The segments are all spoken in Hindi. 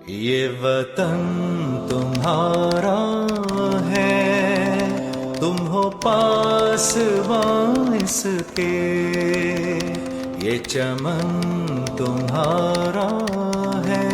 ये वतन तुम्हारा है, तुम हो पासबां इसके, ये चमन तुम्हारा है।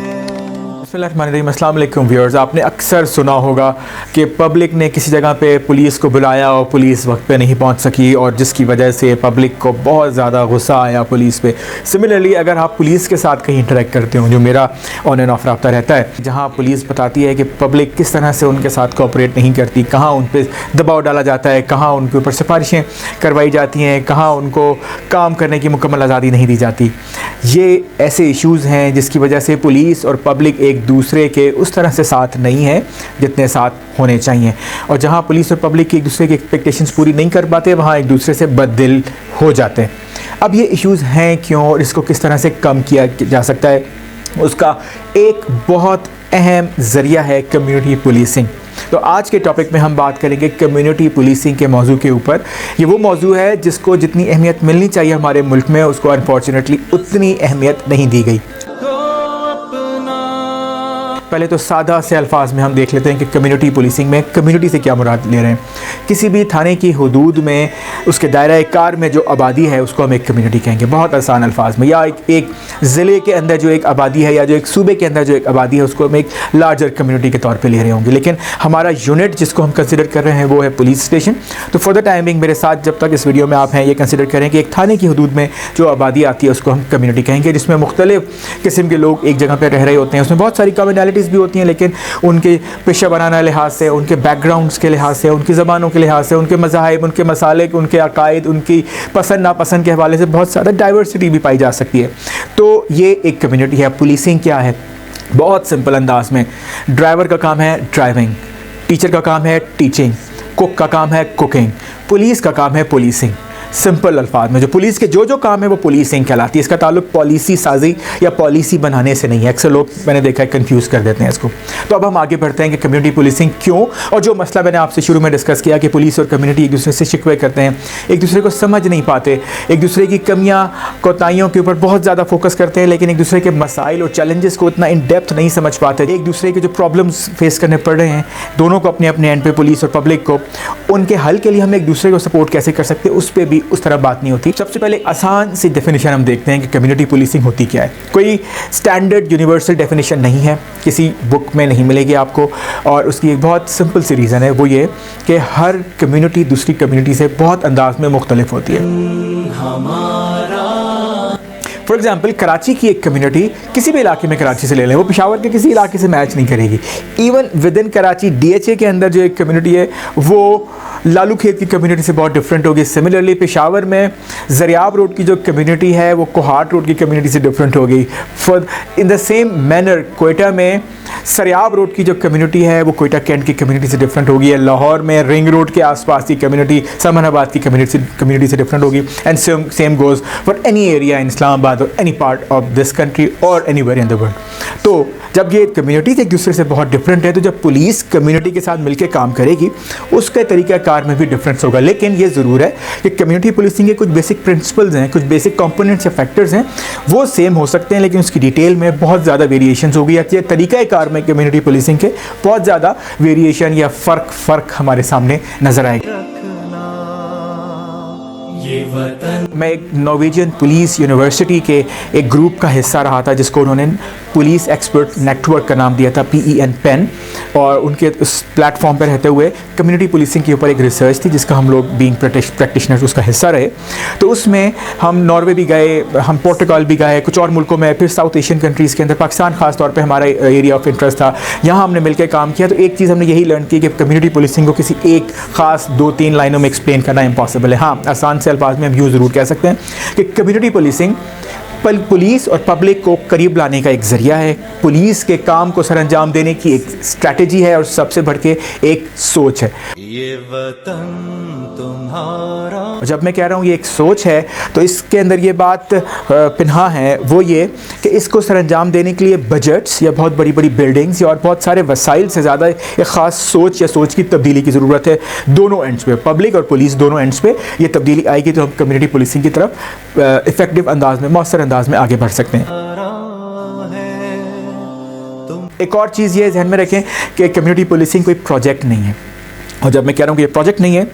अस्सलाम वालेकुम व्यूअर्स। आपने अक्सर सुना होगा कि पब्लिक ने किसी जगह पे पुलिस को बुलाया और पुलिस वक्त पे नहीं पहुंच सकी और जिसकी वजह से पब्लिक को बहुत ज़्यादा गुस्सा आया पुलिस पे। सिमिलरली अगर आप पुलिस के साथ कहीं इंटरेक्ट करते हो, जो मेरा ऑन एंड ऑफ रब्ता रहता है, जहां पुलिस बताती है कि पब्लिक किस तरह से उनके साथ कोऑपरेट नहीं करती, कहाँ उन पर दबाव डाला जाता है, कहाँ उनके ऊपर सिफारिशें करवाई जाती हैं, कहाँ उनको काम करने की मुकम्मल आज़ादी नहीं दी जाती। ये ऐसे इश्यूज़ हैं जिसकी वजह से पुलिस और पब्लिक एक दूसरे के उस तरह से साथ नहीं है जितने साथ होने चाहिए, और जहां पुलिस और पब्लिक की एक दूसरे की एक्सपेक्टेशंस पूरी नहीं कर पाते वहां एक दूसरे से बददिल हो जाते हैं। अब ये इश्यूज़ हैं क्यों और इसको किस तरह से कम किया जा सकता है, उसका एक बहुत अहम ज़रिया है कम्युनिटी पुलिसिंग। तो आज के टॉपिक में हम बात करेंगे कम्युनिटी पुलिसिंग के मौजू के ऊपर। ये वो मौजू है जिसको जितनी अहमियत मिलनी चाहिए हमारे मुल्क में, उसको अनफॉर्चुनेटली उतनी अहमियत नहीं दी गई। पहले तो सादा से अल्फाज में हम देख लेते हैं कि कम्युनिटी पुलिसिंग में कम्युनिटी से क्या मुराद ले रहे हैं। किसी भी थाने की हुदूद में उसके दायरा कार में जो आबादी है उसको हम एक कम्युनिटी कहेंगे, बहुत आसान अल्फाज में। या एक ज़िले के अंदर जो एक आबादी है या जो एक सूबे के अंदर जो एक आबादी है उसको हम एक लार्जर कम्युनिटी के तौर पर ले रहे होंगे। लेकिन हमारा यूनिट जिसको हम कंसिडर कर रहे हैं वो है पुलिस स्टेशन। तो फॉर द टाइमिंग मेरे साथ जब तक इस वीडियो में आप हैं, ये कंसिडर करें कि एक थाने की हुदूद में जो आबादी आती है उसको हम कम्युनिटी कहेंगे, जिसमें मुख्तलिफ किस्म के लोग एक जगह पर रह रहे होते हैं। उसमें बहुत सारी कॉमनैलिटीज़ भी होती हैं, लेकिन उनके पेशा वराना लिहाज से, उनके बैकग्राउंड्स के लिहाज से, उनकी ज़बानों के लिहाज से, उनके मज़ाहिब, उनके मसालिक, उनके अकायद, उनकी पसंद नापसंद के हवाले से बहुत ज़्यादा डाइवर्सिटी भी पाई जा सकती है। तो ये एक कम्युनिटी है। पुलिसिंग क्या है? बहुत सिंपल अंदाज में, ड्राइवर का काम है ड्राइविंग, टीचर का काम है टीचिंग, कुक का काम है कुकिंग, पुलिस का काम है पुलिसिंग। सिंपल अल्फाज में जो पुलिस के जो काम है वो पुलिसिंग कहलाती है। इसका ताल्लुक पॉलिसी साजी या पॉलिसी बनाने से नहीं है। अक्सर लोग मैंने देखा है कंफ्यूज कर देते हैं इसको। तो अब हम आगे बढ़ते हैं कि कम्युनिटी पुलिसिंग क्यों, और जो मसला मैंने आपसे शुरू में डिस्कस किया कि पुलिस और कम्युनिटी एक दूसरे से शिकवे करते हैं, एक दूसरे को समझ नहीं पाते, एक दूसरे की कमियाँ कोताहियों के ऊपर बहुत ज़्यादा फोकस करते हैं, लेकिन एक दूसरे के मसाइल और चैलेंजेस को इतना इन डेप्थ नहीं समझ पाते। एक दूसरे के जो प्रॉब्लम्स फेस करने पड़ रहे हैं दोनों को अपने अपने एंड पे, पुलिस और पब्लिक को, उनके हल के लिए हम एक दूसरे को सपोर्ट कैसे कर सकते हैं उस पर भी उस तरह बात नहीं होती। सबसे पहले आसान सी डेफिनेशन हम देखते हैं कि कम्युनिटी पुलिसिंग होती क्या है। कोई स्टैंडर्ड यूनिवर्सल डेफिनेशन नहीं है, किसी बुक में नहीं मिलेगी आपको, और उसकी एक बहुत सिंपल सी रीज़न है, वो ये कि हर कम्युनिटी दूसरी कम्युनिटी से बहुत अंदाज में मुख्तलिफ होती है। फॉर एग्जाम्पल कराची की एक कम्युनिटी किसी भी इलाके में कराची से ले लें, वो पेशावर के किसी इलाके से मैच नहीं करेगी। Even with in Karachi DHA के अंदर जो एक कम्युनिटी है वो लालू खेत की कम्युनिटी से बहुत डिफरेंट होगी। सिमिलरली पेशावर में ज़रियाब रोड की जो कम्युनिटी है वो कोहाट रोड की कम्युनिटी से डिफरेंट होगी। For in the same manner Quetta में सरियाब रोड की जो कम्युनिटी है वो कोयटा कैंट की कम्युनिटी से डिफरेंट होगी। लाहौर में रिंग रोड के आसपास की कम्युनिटी सामनाबाद की कम्युनिटी से डिफरेंट होगी। And same goes for any area in Islamabad और any part of this country और एनीवेयर इन द वर्ल्ड। तो जब ये कम्युनिटीज़ एक दूसरे से बहुत डिफरेंट है, तो जब पुलिस कम्युनिटी के साथ मिलकर काम करेगी उसके तरीक़ाकार में भी डिफरेंस होगा। लेकिन ये ज़रूर है कि कम्युनिटी पुलिसिंग के कुछ बेसिक प्रिंसिपल्स हैं, कुछ बेसिक कंपोनेंट्स या फैक्टर्स हैं, वो सेम हो सकते हैं, लेकिन उसकी डिटेल में बहुत ज़्यादा वेरिएशंस होगी। या तरीक़ाकार में कम्युनिटी पुलिसिंग के बहुत ज़्यादा वेरिएशन या फ़र्क हमारे सामने नज़र आएगा। मैं एक नॉर्वेजियन पुलिस यूनिवर्सिटी के एक ग्रुप का हिस्सा रहा था जिसको उन्होंने पुलिस एक्सपर्ट नेटवर्क का नाम दिया था, PEN, और उनके उस प्लेटफॉर्म पर रहते हुए कम्युनिटी पुलिसिंग के ऊपर एक रिसर्च थी जिसका हम लोग बीइंग प्रैक्टिशनर्स उसका हिस्सा रहे। तो उसमें हम नॉर्वे भी गए, हम पोर्टुगाल भी गए, कुछ और मुल्कों में, फिर साउथ एशियन कंट्रीज़ के अंदर, पाकिस्तान ख़ास तौर पर हमारा एरिया ऑफ इंटरेस्ट था, यहाँ हमने मिलकर काम किया। तो एक चीज़ हमने यही लर्न की कि कम्युनिटी पुलिसिंग को किसी एक ख़ास 2-3 लाइनों में एक्सप्लेन करना इम्पॉसिबल है। हाँ, आसान से अल्फाज में हम यूँ ज़रूर कह सकते हैं कि कम्युनिटी पुलिसिंग पुलिस और पब्लिक को करीब लाने का एक ज़रिया है, पुलिस के काम को सरअंजाम देने की एक स्ट्रैटेजी है, और सबसे बढ़ के एक सोच है। ये वतन तुम्हारा। जब मैं कह रहा हूँ ये एक सोच है तो इसके अंदर ये बात पिन्हा है, वो ये कि इसको सरअंजाम देने के लिए बजट्स या बहुत बड़ी बड़ी बिल्डिंग्स या और बहुत सारे वसाइल से ज़्यादा एक ख़ास सोच या सोच की तब्दीली की ज़रूरत है। दोनों एंड्स पे, पब्लिक और पुलिस दोनों एंड्स पे ये तब्दीली आएगी तो हम कम्युनिटी पुलिसिंग की तरफ इफ़ेक्टिव अंदाज में, मौसर अंदाज में आगे बढ़ सकते हैं। एक और चीज़ ये ध्यान में रखें कि कम्युनिटी पुलिसिंग कोई प्रोजेक्ट नहीं है, और जब मैं कह रहा हूँ कि ये प्रोजेक्ट नहीं है,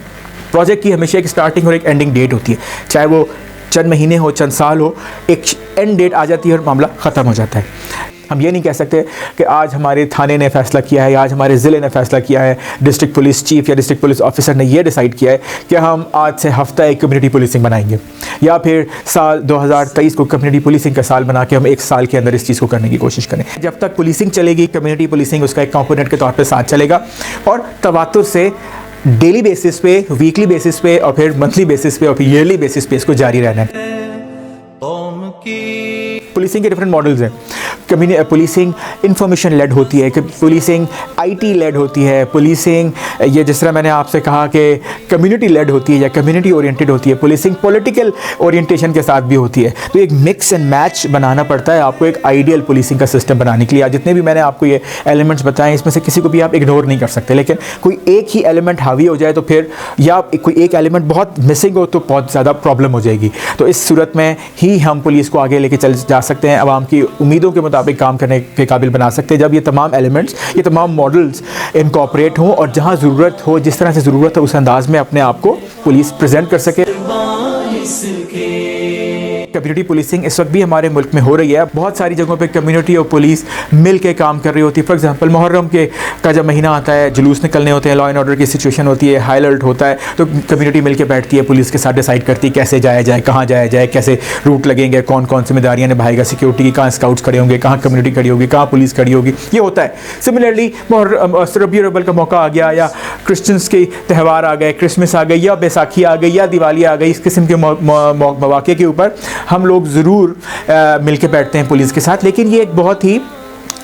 प्रोजेक्ट की हमेशा एक स्टार्टिंग और एक एंडिंग डेट होती है, चाहे वो चंद महीने हो, चंद साल हो, एक एंड डेट आ जाती है और मामला ख़त्म हो जाता है। हम ये नहीं कह सकते कि आज हमारे थाने ने फ़ैसला किया है या आज हमारे ज़िले ने फ़ैसला किया है, डिस्ट्रिक्ट पुलिस चीफ या डिस्ट्रिक्ट पुलिस ऑफिसर ने ये डिसाइड किया है कि हम आज से हफ्ता एक कम्युनिटी पुलिसिंग बनाएंगे, या फिर साल 2023 को कम्युनिटी पुलिसिंग का साल बना के हम एक साल के अंदर इस चीज़ को करने की कोशिश करें। जब तक पुलिसिंग चलेगी, कम्युनिटी पुलिसिंग उसका एक कंपोनेंट के तौर पर साथ चलेगा, और तवातुर से डेली बेसिस पे, वीकली बेसिस पे, और फिर मंथली बेसिस पे, और फिर ईयरली बेसिस पे इसको जारी रहना है। पुलिसिंग के डिफरेंट मॉडल्स हैं। पुलिसिंग इंफॉर्मेशन लेड होती है, पुलिसिंग आईटी लेड होती है, पुलिसिंग ये जिस तरह मैंने आपसे कहा कि कम्युनिटी लेड होती है या कम्युनिटी ओरिएंटेड होती है, पुलिसिंग पॉलिटिकल ओरिएंटेशन के साथ भी होती है। तो एक मिक्स एंड मैच बनाना पड़ता है आपको एक आइडियल पुलिसिंग का सिस्टम बनाने के लिए। आज जितने भी मैंने आपको ये एलिमेंट्स बताए, इसमें से किसी को भी आप इग्नोर नहीं कर सकते, लेकिन कोई एक ही एलिमेंट हावी हो जाए तो फिर, या कोई एक एलिमेंट बहुत मिसिंग हो तो बहुत ज़्यादा प्रॉब्लम हो जाएगी। तो इस सूरत में ही हम पुलिस को आगे लेके चल जा सकते हैं, आवाम की उम्मीदों के मुताबिक काम करने के काबिल बना सकते हैं, जब ये तमाम एलिमेंट्स, ये तमाम मॉडल्स इनकॉर्पोरेट हों और जहां ज़रूरत हो, जिस तरह से ज़रूरत है उस अंदाज में अपने आप को पुलिस प्रेजेंट कर सके। कम्युनिटी पुलिसिंग इस वक्त भी हमारे मुल्क में हो रही है। बहुत सारी जगहों पे कम्युनिटी और पुलिस मिल के काम कर रही होती है। फॉर एग्जांपल मुहर्रम का जब महीना आता है, जुलूस निकलने होते हैं, लॉ एंड ऑर्डर की सिचुएशन होती है, हाई अलर्ट होता है, तो कम्युनिटी मिल के बैठती है, पुलिस के साथ डिसाइड करती है कैसे जाया जाए, कहाँ जाया जाए, कैसे रूट लगेंगे, कौन कौन जिम्मेदारियाँ निभाएगा सिक्योरिटी की, कहाँ स्काउट्स खड़े होंगे, कहाँ कम्युनिटी खड़ी होगी, कहाँ पुलिस खड़ी होगी, ये होता है। सिमिलरली रबीउल अव्वल का मौका आ गया, या क्रिश्चियंस के त्यौहार आ गए, क्रिसमस आ गई, या बैसाखी आ गई, या दिवाली आ गई, इस किस्म के मौके के ऊपर हम लोग ज़रूर मिल के बैठते हैं पुलिस के साथ। लेकिन ये एक बहुत ही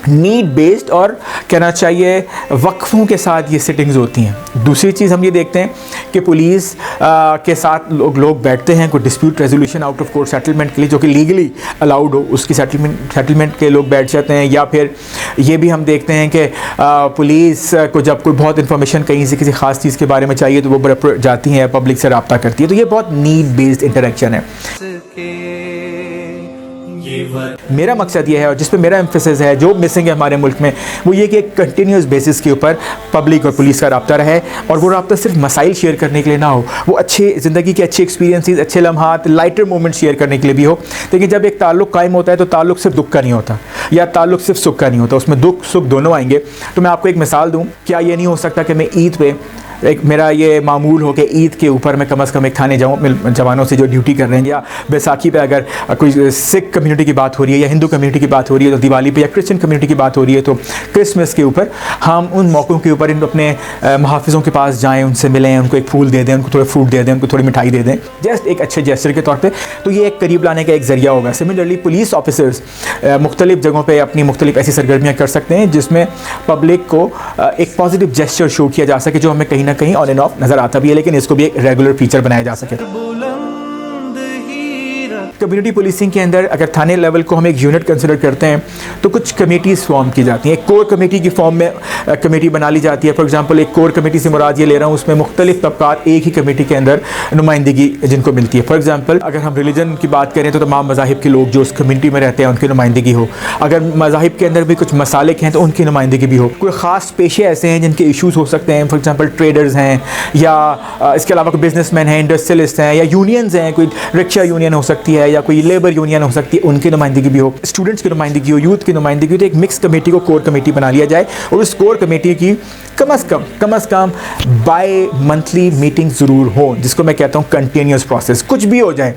नीड बेस्ड और कहना चाहिए वक्फों के साथ ये सिटिंग्स होती हैं। दूसरी चीज़ हम ये देखते हैं कि पुलिस के साथ लोग बैठते हैं कोई dispute resolution out of court settlement के लिए, जो कि लीगली अलाउड हो, उसकी सेटलमेंट के लोग बैठ जाते हैं। या फिर ये भी हम देखते हैं कि पुलिस को जब कोई बहुत इन्फॉर्मेशन कहीं से किसी ख़ास चीज़ के बारे में चाहिए तो वो जाती हैं, पब्लिक से रब्ता करती है। तो ये बहुत नीड बेस्ड इंटरेक्शन है। मेरा मकसद ये है और जिस पे मेरा एम्फेसिस है, जो मिसिंग है हमारे मुल्क में, वो ये कि एक कंटिन्यूस बेसिस के ऊपर पब्लिक और पुलिस का रब्ता रहे, और वो रब्ता सिर्फ मसाइल शेयर करने के लिए ना हो, वो अच्छे ज़िंदगी के अच्छे एक्सपीरियंसेस, अच्छे लम्हात, लाइटर मोमेंट शेयर करने के लिए भी हो। लेकिन जब एक ताल्लुक़ कायम होता है तो ताल्लुक़ सिर्फ दुख का नहीं होता, या ताल्लुक़ सिर्फ सुख का नहीं होता, उसमें दुख सुख दोनों आएंगे। तो मैं आपको एक मिसाल दूँ, क्या ये नहीं हो सकता कि मैं ईद पे एक मेरा ये मामूल हो कि ईद के ऊपर मैं कम से कम एक थाने जाऊँ जवानों से जो ड्यूटी कर रहे हैं, या बैसाखी पे अगर कोई सिख कम्युनिटी की बात हो रही है या हिंदू कम्युनिटी की बात हो रही है, तो दिवाली पे या क्रिश्चियन कम्युनिटी की बात हो रही है, तो क्रिसमस के ऊपर हम उन मौक़ों के ऊपर अपने मुहाफ़िज़ों के पास जाएँ, उनसे मिलें, उनको एक फूल दे दें, उनको थोड़ा फ्रूट दे दें, उनको थोड़ी मिठाई दे दें, जस्ट एक अच्छे जेस्चर के तौर पर। तो ये एक करीब लाने का एक ज़रिया होगा। सिमिलरली पुलिस ऑफिसर्स मुख्तलिफ़ जगहों पर अपनी मुख्तलिफ़ ऐसी सरगर्मियाँ कर सकते हैं जिसमें पब्लिक को एक पॉजिटिव जेस्चर शो किया जा सके, जो हमें कहीं ना कहीं ऑन एंड ऑफ नज़र आता भी है, लेकिन इसको भी एक रेगुलर फीचर बनाया जा सके। कम्युनिटी पुलिसिंग के अंदर अगर थाने लेवल को हम एक यूनिट कंसिडर करते हैं तो कुछ कमेटीज़ फॉर्म की जाती हैं। एक कोर कमेटी की फॉर्म में कमेटी बना ली जाती है। फॉर एग्जांपल एक कोर कमेटी से मुराद ये ले रहा हूँ, उसमें मुख्तलिफ तबकात एक ही कमेटी के अंदर नुमाइंदगी जिनको मिलती है। फॉर एग्जांपल अगर हम रिलीजन की बात करें तो तमाम मज़ाहिब के लोग जो उस कम्युनिटी में रहते हैं उनकी नुमाइंदगी हो। अगर मज़ाहिब के अंदर भी कुछ मसालिक हैं तो उनकी नुमाइंदगी भी हो। कोई ख़ास पेशे ऐसे हैं जिनके इशूज़ हो सकते हैं, फॉर एग्जांपल ट्रेडर्स हैं, या इसके अलावा कोई बिजनेसमैन हैं, इंडस्ट्रियलिस्ट हैं, या यूनियंस हैं, कोई रिक्शा यूनियन हो सकती है या कोई लेबर यूनियन हो सकती है, उनकी नुमाइंदगी भी हो, स्टूडेंट्स की नुमाइंदगी हो, यूथ की नुमाइंदगी हो। तो एक मिक्स कमेटी को कोर कमेटी बना लिया जाए और उस कोर कमेटी की कम अज़ कम बाय मंथली मीटिंग ज़रूर हो, जिसको मैं कहता हूँ कंटिन्यूस प्रोसेस। कुछ भी हो जाए,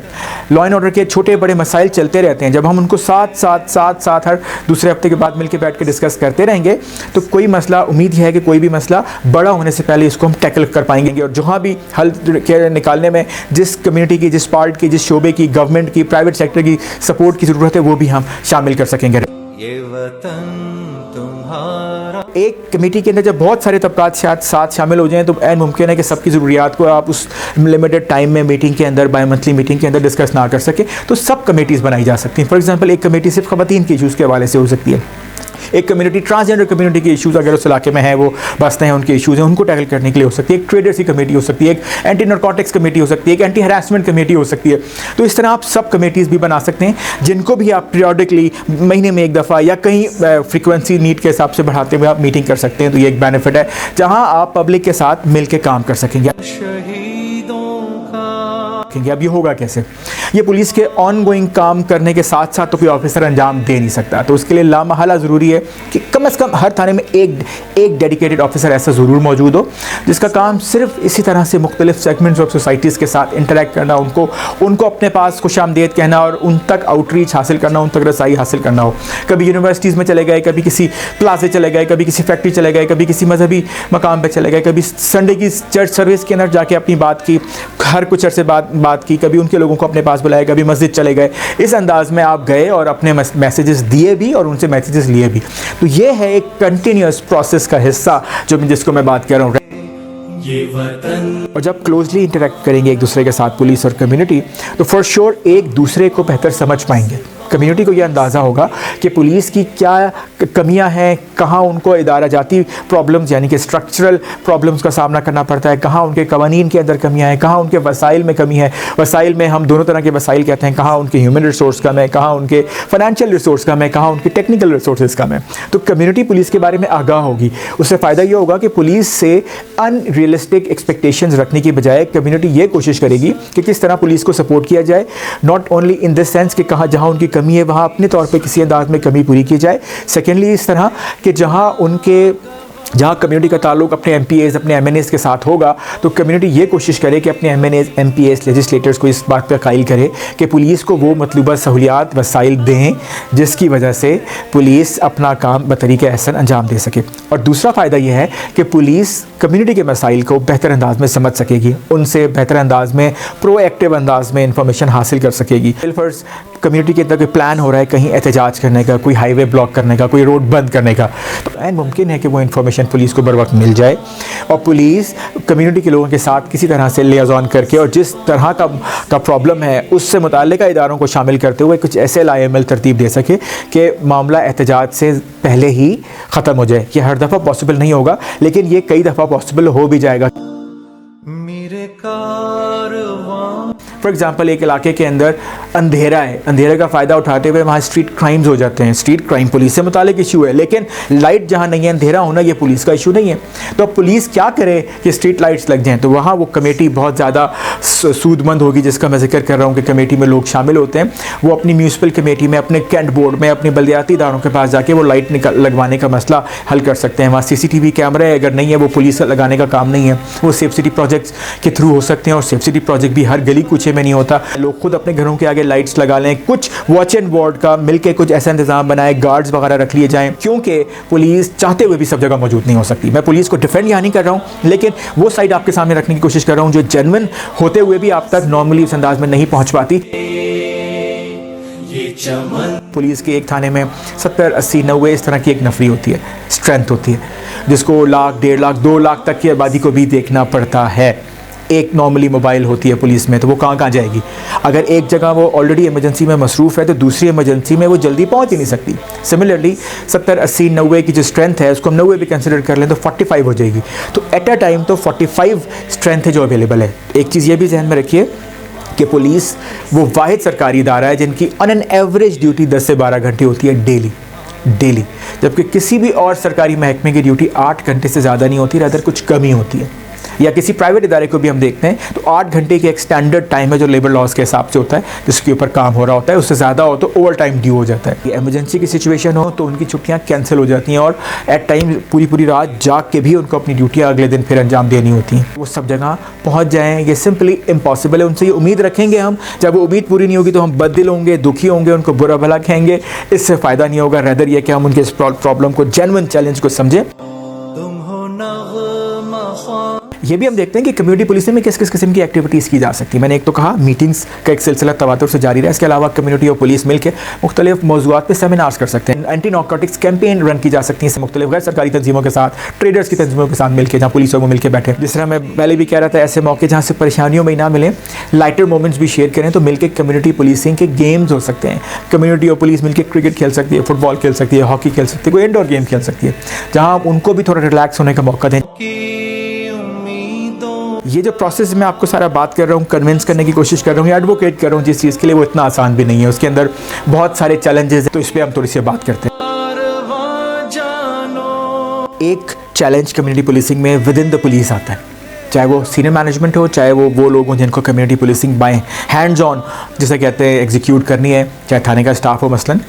लॉ एंड ऑर्डर के छोटे बड़े मसाइल चलते रहते हैं, जब हम उनको साथ हर दूसरे हफ्ते के बाद मिलकर बैठ के डिस्कस करते रहेंगे तो कोई मसला, उम्मीद है कि कोई भी मसला बड़ा होने से पहले इसको हम टैकल कर पाएंगे। और जहाँ भी हल निकालने में जिस कम्युनिटी की, जिस पार्ट की, जिस शोबे की, गवर्नमेंट की, प्राइवेट सेक्टर की सपोर्ट की ज़रूरत है, वो भी हम शामिल कर सकेंगे। ये वतन तुम्हारा। एक कमेटी के अंदर जब बहुत सारे तबकात साथ शामिल हो जाएं तो ऐन मुमकिन है कि सबकी ज़रूरियात को आप उस लिमिटेड टाइम में मीटिंग के अंदर, बाय मंथली मीटिंग के अंदर डिस्कस ना कर सकें। तो सब कमेटीज़ बनाई जा सकती हैं। फॉर एग्जांपल एक कमेटी सिर्फ ख़वातीन के इशूज़ के हवाले से हो सकती है, एक कम्युनिटी ट्रांसजेंडर कम्युनिटी के इश्यूज़ अगर उस इलाके में है, वो बसते हैं, उनके इश्यूज़ हैं, उनको टैकल करने के लिए हो सकती है। एक ट्रेडर्स की कमेटी हो सकती है, एक एंटी नारकोटिक्स कमेटी हो सकती है, एक एंटी हरासमेंट कमेटी हो सकती है। तो इस तरह आप सब कमेटीज़ भी बना सकते हैं, जिनको भी आप पीरियडिकली महीने में एक दफ़ा या कहीं फ्रीक्वेंसी नीड के हिसाब से बढ़ाते हुए आप मीटिंग कर सकते हैं। तो ये एक बेनिफिट है जहाँ आप पब्लिक के साथ मिल के काम कर सकेंगे। अब ये होगा कैसे? ये पुलिस के ऑन गोइंग काम करने के साथ साथ तो कोई ऑफिसर अंजाम दे नहीं सकता। तो उसके लिए लामहला ज़रूरी है कि कम से कम हर थाने में एक डेडिकेटेड ऑफिसर ऐसा ज़रूर मौजूद हो, जिसका काम सिर्फ इसी तरह से मुख्तलिफ सेगमेंट्स ऑफ सोसाइटीज़ के साथ इंटरेक्ट करना, उनको अपने पास खुशामदीद कहना और उन तक आउटरीच हासिल करना, उन तक रसाई हासिल करना हो। कभी यूनिवर्सिटीज़ में चले गए, कभी किसी प्लाजे चले गए, कभी किसी फैक्ट्री चले गए, कभी किसी मजहबी मकाम पर चले गए, कभी संडे की चर्च सर्विस के अंदर जाके अपनी बात की, हर कुछ अर्से बात की, कभी उनके लोगों को अपने पास बुलाया, कभी मस्जिद चले गए। इस अंदाज में आप गए और अपने मैसेजेस दिए भी और उनसे मैसेजेस लिए भी। तो ये है एक कंटिन्यूस प्रोसेस का हिस्सा जिसको मैं बात कर रहा हूँ। और जब क्लोजली इंटरेक्ट करेंगे एक दूसरे के साथ पुलिस और कम्युनिटी, तो फॉर श्योर एक दूसरे को बेहतर समझ पाएंगे। कम्युनिटी को यह अंदाज़ा होगा कि पुलिस की क्या कमियां हैं, कहाँ उनको इदारा जाती प्रॉब्लम्स यानी कि स्ट्रक्चरल प्रॉब्लम्स का सामना करना पड़ता है, कहाँ उनके कवानीन के अंदर कमियां हैं, कहाँ उनके वसाइल में कमी है। वसाइल में हम दोनों तरह के वसाइल कहते हैं, कहाँ उनके ह्यूमन रिसोर्स कम है, कहाँ उनके फाइनेंशियल रिसोर्स कम है, कहाँ उनके टेक्निकल रिसोर्सेज कम है। तो कम्युनिटी पुलिस के बारे में आगाह होगी। उससे फ़ायदा ये होगा कि पुलिस से अनरियलिस्टिक एक्सपेक्टेशंस रखने की बजाय कम्युनिटी ये कोशिश करेगी कि किस तरह पुलिस को सपोर्ट किया जाए, not only in this sense कि कहाँ जहाँ उनकी कमी है वहाँ अपने तौर पे किसी अंदाज में कमी पूरी की जाए। सेकेंडली इस तरह कि जहाँ कम्युनिटी का ताल्लुक अपने MPAs अपने MNAs के साथ होगा, तो कम्युनिटी ये कोशिश करे कि अपने MNAs MPAs लेजिस्लेटर्स को इस बात पर कायल करे कि पुलिस को वो मतलूबा सहूलियात वसाइल दें जिसकी वजह से पुलिस अपना काम बतरीके अहसन अंजाम दे सके। और दूसरा फ़ायदा यह है कि पुलिस कम्युनिटी के मसाइल को बेहतर अंदाज में समझ सकेगी, उनसे बेहतर अंदाज में प्रोएक्टिव अंदाज में इंफॉर्मेशन हासिल कर सकेगी। फर्स्ट कम्युनिटी के अंदर कोई प्लान हो रहा है कहीं एहतजाज करने का, कोई हाईवे ब्लॉक करने का, कोई रोड बंद करने का, तो मुमकिन है कि वो इन्फॉर्मेशन पुलिस को बर वक्त मिल जाए और पुलिस कम्युनिटी के लोगों के साथ किसी तरह से लियाज़ॉन करके और जिस तरह का प्रॉब्लम है उससे मुताल्लिका इदारों को शामिल करते हुए कुछ ऐसे लाएमल तरतीब दे सके कि मामला एहतजाज से पहले ही ख़त्म हो जाए। ये हर दफ़ा पॉसिबल नहीं होगा, लेकिन ये कई दफ़ा पॉसिबल हो भी जाएगा। फॉर एग्ज़ाम्पल एक इलाके के अंदर अंधेरा है, अंधेरे का फ़ायदा उठाते हुए वहाँ स्ट्रीट क्राइम्स हो जाते हैं। स्ट्रीट क्राइम पुलिस से मुतालिक इशू है, लेकिन लाइट जहाँ नहीं है, अंधेरा होना ये पुलिस का इशू नहीं है। तो अब पुलिस क्या करे कि स्ट्रीट लाइट्स लग जाएँ? तो वहाँ वो कमेटी बहुत ज़्यादा सूदमंद होगी, जिसका मैं जिक्र कर रहा हूँ कि कमेटी में लोग शामिल होते हैं। वो अपनी म्यूनसिपल कमेटी में, अपने कैंट बोर्ड में, अपने बल्दियाती इदारों के पास जाके वो लाइट लगवाने का मसला हल कर सकते हैं। वहाँ CCTV कैमरा है, अगर नहीं है वो पुलिस लगाने का काम नहीं है, वो सेफ सिटी प्रोजेक्ट्स के थ्रू हो सकते हैं। और सेफ सिटी प्रोजेक्ट भी हर गली कूचे में नहीं होता। लोग खुद अपने घरों के आगे लाइट्स लगा लें, कुछ वॉच एंड वार्ड का मिलके कुछ ऐसा इंतजाम बनाए, गार्ड्स वगैरह रख लिए जाएं, क्योंकि पुलिस चाहते हुए भी सब जगह मौजूद नहीं हो सकती। मैं पुलिस को डिफेंड यहाँ नहीं कर रहा हूँ, लेकिन वो साइड आपके सामने रखने की कोशिश कर रहा हूँ जो जेन्युइन होते हुए भी आप तक नॉर्मली उस अंदाज में नहीं पहुँच पाती। पुलिस के एक थाने में 70, 80, 90 इस तरह की एक नफरी होती है, स्ट्रेंथ होती है, जिसको लाख, 1.5 लाख, 2 लाख तक की आबादी को भी देखना पड़ता है। एक नॉर्मली मोबाइल होती है पुलिस में, तो वो कहाँ जाएगी? अगर एक जगह वो ऑलरेडी इमरजेंसी में मसरूफ़ है तो दूसरी इमरजेंसी में वो जल्दी पहुँच ही नहीं सकती। सिमिलरली 70, 80, 90 की जो स्ट्रेंथ है उसको हम 90 भी कंसिडर कर लें तो 45 हो जाएगी। तो एट अ टाइम तो 45 स्ट्रेंथ है जो अवेलेबल है। एक चीज़ ये भी जहन में रखिए कि पुलिस वो वाहिद सरकारी इदारा है जिनकी ऑन एन एवरेज ड्यूटी 10 से 12 घंटे होती है डेली, जबकि किसी भी और सरकारी महकमे की ड्यूटी 8 घंटे से ज़्यादा नहीं होती, रादर कुछ कम ही होती है। या किसी प्राइवेट इदारे को भी हम देखते हैं तो 8 घंटे की एक स्टैंडर्ड टाइम है जो लेबर लॉज के हिसाब से होता है, जिसके ऊपर काम हो रहा होता है। उससे ज़्यादा हो तो ओवर टाइम ड्यू हो जाता है। इमरजेंसी की सिचुएशन हो तो उनकी छुट्टियां कैंसिल हो जाती हैं और एट टाइम पूरी रात जाग के भी उनको अपनी ड्यूटियाँ अगले दिन फिर अंजाम देनी होती हैं। वो सब जगह पहुँच जाएँ, ये सिंपली इम्पॉसिबल है। उनसे ये उम्मीद रखेंगे हम, जब वो उम्मीद पूरी नहीं होगी तो हम बददिल होंगे, दुखी होंगे, उनको बुरा भला कहेंगे, इससे फ़ायदा नहीं होगा। रेदर ये कि हम उनके इस प्रॉब्लम को, जेन्युइन चैलेंज को समझें। ये भी हम देखते हैं कि कम्युनिटी पुलिसिंग में किस किस किस्म की एक्टिविटीज़ की जा सकती है। मैंने एक तो कहा मीटिंग्स का एक सिलसिला तवातुर से जारी रहा, इसके अलावा कम्युनिटी और पुलिस मिलकर मुख्तलिफ मौज़ूआत पर सेमिनार्स कर सकते हैं। एंटी नारकोटिक्स कैंपेन रन की जा सकती है मुख्तलिफ गैर सरकारी तंजीमों के साथ, ट्रेडर्स की तंजीमों के साथ मिलकर, जहाँ पुलिस और वो मिलकर बैठे। जिस तरह मैं पहले भी कह रहा था, ऐसे मौके जहाँ से परेशानियों में ना मिले, लाइटर मोमेंट्स भी शेयर करें, तो मिलकर कम्युनिटी पुलिसिंग के गेम्स हो सकते हैं। कम्युनिटी और पुलिस मिलकर क्रिकेट खेल सकती है, फुटबॉल खेल सकती है, हॉकी खेल सकती है, कोई इंडोर गेम खेल सकती है, जहाँ आप उनको भी थोड़ा रिलैक्स होने का मौका दें। ये जो प्रोसेस मैं आपको सारा बात कर रहा हूँ, कन्विंस करने की कोशिश कर रहा हूँ या एडवोकेट कर रहा हूँ जिस चीज़ के लिए, वो इतना आसान भी नहीं है, उसके अंदर बहुत सारे चैलेंजेस हैं। तो इस पर हम थोड़ी सी बात करते हैं। एक चैलेंज कम्युनिटी पुलिसिंग में विद इन द पुलिस आता है, चाहे वो सीनियर मैनेजमेंट हो, चाहे वो लोग हों जिनको community policing by hands on जिसे कहते हैं एग्जीक्यूट करनी है, चाहे थाने का स्टाफ हो मसलन।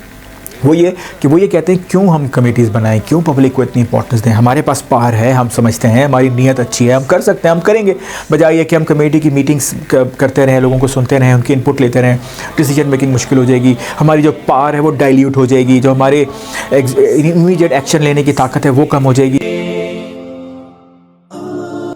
वो ये कहते हैं क्यों हम कमेटीज़ बनाएं, क्यों पब्लिक को इतनी इंपॉर्टेंस दें, हमारे पास पावर है, हम समझते हैं, हमारी नीयत अच्छी है, हम कर सकते हैं, हम करेंगे, बजाय ये कि हम कमेटी की मीटिंग्स करते रहें, लोगों को सुनते रहें, उनकी इनपुट लेते रहें, डिसीजन मेकिंग मुश्किल हो जाएगी, हमारी जो पावर है वो डाइल्यूट हो जाएगी, जो हमारे इमीडिएट एक्शन लेने की ताकत है वो कम हो जाएगी।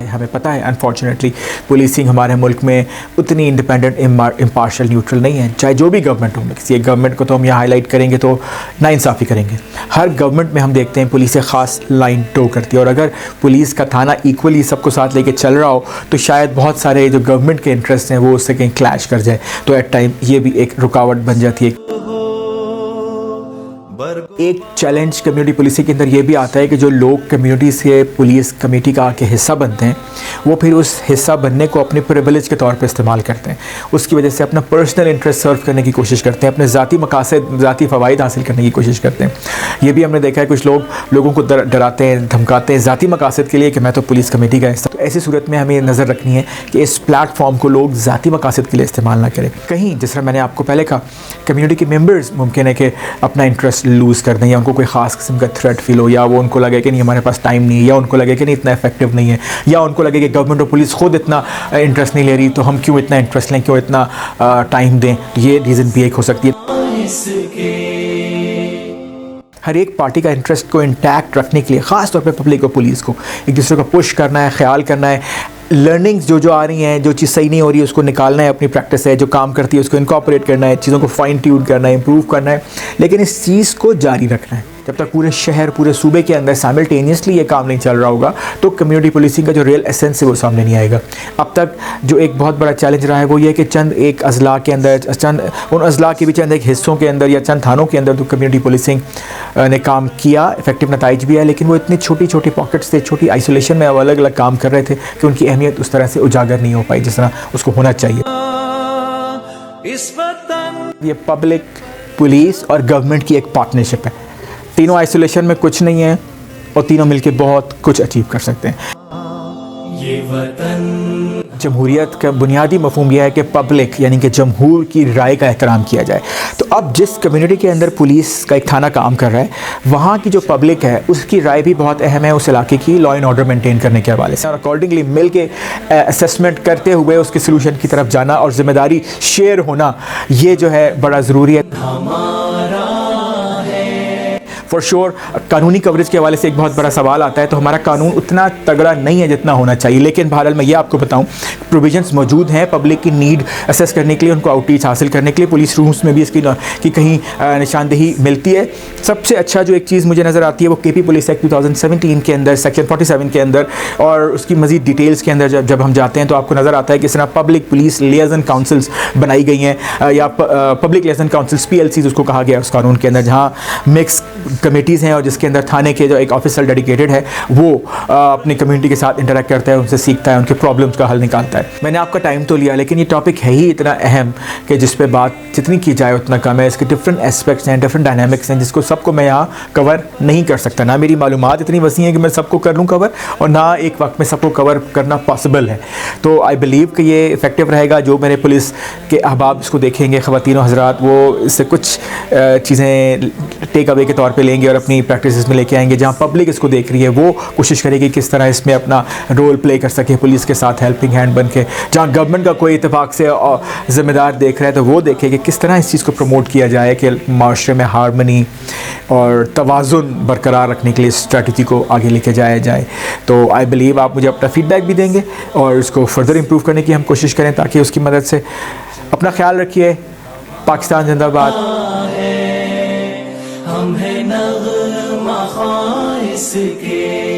हमें पता है अनफॉर्चुनेटली पुलिसिंग हमारे मुल्क में उतनी इंडिपेंडेंट इम्पार्शियल न्यूट्रल नहीं है, चाहे जो भी गवर्नमेंट हो। किसी एक गवर्नमेंट को तो हम यहाँ हाईलाइट करेंगे तो नाइंसाफ़ी करेंगे। हर गवर्नमेंट में हम देखते हैं पुलिस एक ख़ास लाइन टो करती है, और अगर पुलिस का थाना इक्वली सबको साथ लेके चल रहा हो तो शायद बहुत सारे जो गवर्नमेंट के इंटरेस्ट हैं वो उससे कहीं क्लैश कर जाए, तो एट टाइम ये भी एक रुकावट बन जाती है। एक चैलेंज कम्युनिटी पुलिसिंग के अंदर ये भी आता है कि जो लोग कम्युनिटी से पुलिस कमेटी का के हिस्सा बनते हैं, वो फिर उस हिस्सा बनने को अपने प्रिविलेज के तौर पे इस्तेमाल करते हैं, उसकी वजह से अपना पर्सनल इंटरेस्ट सर्व करने की कोशिश करते हैं, अपने ज़ाती मकासद, ज़ाती फ़वाइद हासिल करने की कोशिश करते हैं। ये भी हमने देखा है, कुछ लोग लोगों को डराते हैं, धमकाते हैं ज़ाती मकासद के लिए कि मैं तो पुलिस कमेटी का हिस्सा। तो ऐसी सूरत में हमें नज़र रखनी है कि इस प्लेटफॉर्म को लोग ज़ाती मकासद के लिए इस्तेमाल ना करें। कहीं जिस तरह मैंने आपको पहले कहा, कम्युनिटी के मेम्बर्स मुमकिन है कि अपना इंटरेस्ट लूज़ कर दें, या उनको कोई ख़ास किस्म का थ्रेट फील हो, या वो उनको लगे कि नहीं हमारे पास टाइम नहीं है, या उनको लगे कि नहीं इतना इफेक्टिव नहीं है, या उनको लगे कि गवर्नमेंट और पुलिस खुद इतना इंटरेस्ट नहीं ले रही, तो हम क्यों इतना इंटरेस्ट लें, क्यों इतना टाइम दें। ये रीज़न भी एक हो सकती है। हर एक पार्टी का इंटरेस्ट को इंटैक्ट रखने के लिए, ख़ास तौर पे पब्लिक और पुलिस को एक दूसरे को पुश करना है, ख्याल करना है, लर्निंग्स जो आ रही हैं, जो चीज़ सही नहीं हो रही है उसको निकालना है, अपनी प्रैक्टिस है जो काम करती है उसको इनकॉर्पोरेट करना है, चीज़ों को फाइन ट्यून करना है, इंप्रूव करना है, लेकिन इस चीज़ को जारी रखना है। जब तक पूरे शहर, पूरे सूबे के अंदर साइमल्टेनियसली ये काम नहीं चल रहा होगा तो कम्युनिटी पुलिसिंग का जो रियल एसेंस है वो सामने नहीं आएगा। अब तक जो एक बहुत बड़ा चैलेंज रहा है वो ये है कि चंद एक अजला के अंदर, चंद उन अजला के भी चंद एक हिस्सों के अंदर या चंद थानों के अंदर तो कम्युनिटी पुलिसिंग ने काम किया, इफेक्टिव नताइज भी है, लेकिन वो इतनी छोटी छोटी पॉकेट्स थे, छोटी आइसोलेशन में अलग अलग काम कर रहे थे कि उनकी अहमियत उस तरह से उजागर नहीं हो पाई जिस तरह उसको होना चाहिए। ये पब्लिक, पुलिस और गवर्नमेंट की एक पार्टनरशिप है। तीनों आइसोलेशन में कुछ नहीं है और तीनों मिलके बहुत कुछ अचीव कर सकते हैं। ये वतन जमहूरियत का बुनियादी मफहूम यह है कि पब्लिक यानी कि जमहूर की राय का एहतराम किया जाए। तो अब जिस कम्युनिटी के अंदर पुलिस का एक थाना काम कर रहा है, वहाँ की जो पब्लिक है उसकी राय भी बहुत अहम है उस इलाके की लॉ एंड ऑर्डर मेंटेन करने के हवाले से, और अकॉर्डिंगली मिल के असेसमेंट करते हुए उसके सोल्यूशन की तरफ जाना और ज़िम्मेदारी शेयर होना, ये जो है बड़ा ज़रूरी है। फॉर श्योर कानूनी कवरेज के हवाले से एक बहुत बड़ा सवाल आता है, तो हमारा कानून उतना तगड़ा नहीं है जितना होना चाहिए, लेकिन बहरहाल मैं ये आपको बताऊं प्रोविजंस मौजूद हैं पब्लिक की नीड असेस करने के लिए, उनको आउटरीच हासिल करने के लिए। पुलिस रूम्स में भी इसकी की कहीं निशानदेही मिलती है। सबसे अच्छा जो एक चीज़ मुझे नज़र आती है वो केपी पुलिस एक्ट 2017 के अंदर सेक्शन 47 के अंदर और उसकी मज़ीद डिटेल्स के अंदर जब हम जाते हैं तो आपको नज़र आता है कि इस तरह पब्लिक पुलिस लियाज़न काउंसिल्स बनाई गई हैं, या पब्लिक लियाज़न काउंसिल्स PLCs उसको कहा गया है उस कानून के अंदर, जहाँ मिक्स कमेटीज़ हैं और जिसके अंदर थाने के जो एक ऑफिसर डेडिकेटेड है वो अपनी कम्युनिटी के साथ इंटरेक्ट करता है, उनसे सीखता है, उनके प्रॉब्लम्स का हल निकालता है। मैंने आपका टाइम तो लिया, लेकिन ये टॉपिक है ही इतना अहम कि जिस पे बात जितनी की जाए उतना कम है। इसके डिफरेंट एस्पेक्ट्स हैं, डिफरेंट डायनामिक्स हैं, जिसको सबको मैं यहाँ कवर नहीं कर सकता। ना मेरी मालूमात इतनी वसी है कि मैं सबको कर लूँ कवर, और ना एक वक्त में सबको कवर करना पॉसिबल है। तो आई बिलीव कि ये इफेक्टिव रहेगा। जो मेरे पुलिस के अहबाब इसको देखेंगे, ख़वातीन और हज़रात, वो इससे कुछ चीज़ें टेक अवे के तौर पर लेंगे और अपनी प्रैक्टिस में लेके आएंगे, जहाँ पब्लिक इसको देख रही है वो कोशिश करेगी किस तरह इसमें अपना रोल प्ले कर सके पुलिस के साथ हेल्पिंग हैंड बन के। जहाँ गवर्नमेंट का कोई इत्तेफाक से ज़िम्मेदार देख रहा है तो वो देखे कि किस तरह इस चीज़ को प्रमोट किया जाए कि माशरे में हारमनी और तवाज़ुन बरकरार रखने के लिए स्ट्रेटजी को आगे लेके जाया जाए। तो आई बिलीव आप मुझे अपना फ़ीडबैक भी देंगे और उसको फर्दर इम्प्रूव करने की हम कोशिश करें, ताकि उसकी मदद से अपना ख्याल रखिए। पाकिस्तान जिंदाबाद। हम है नग़्मा ख़ाइस के।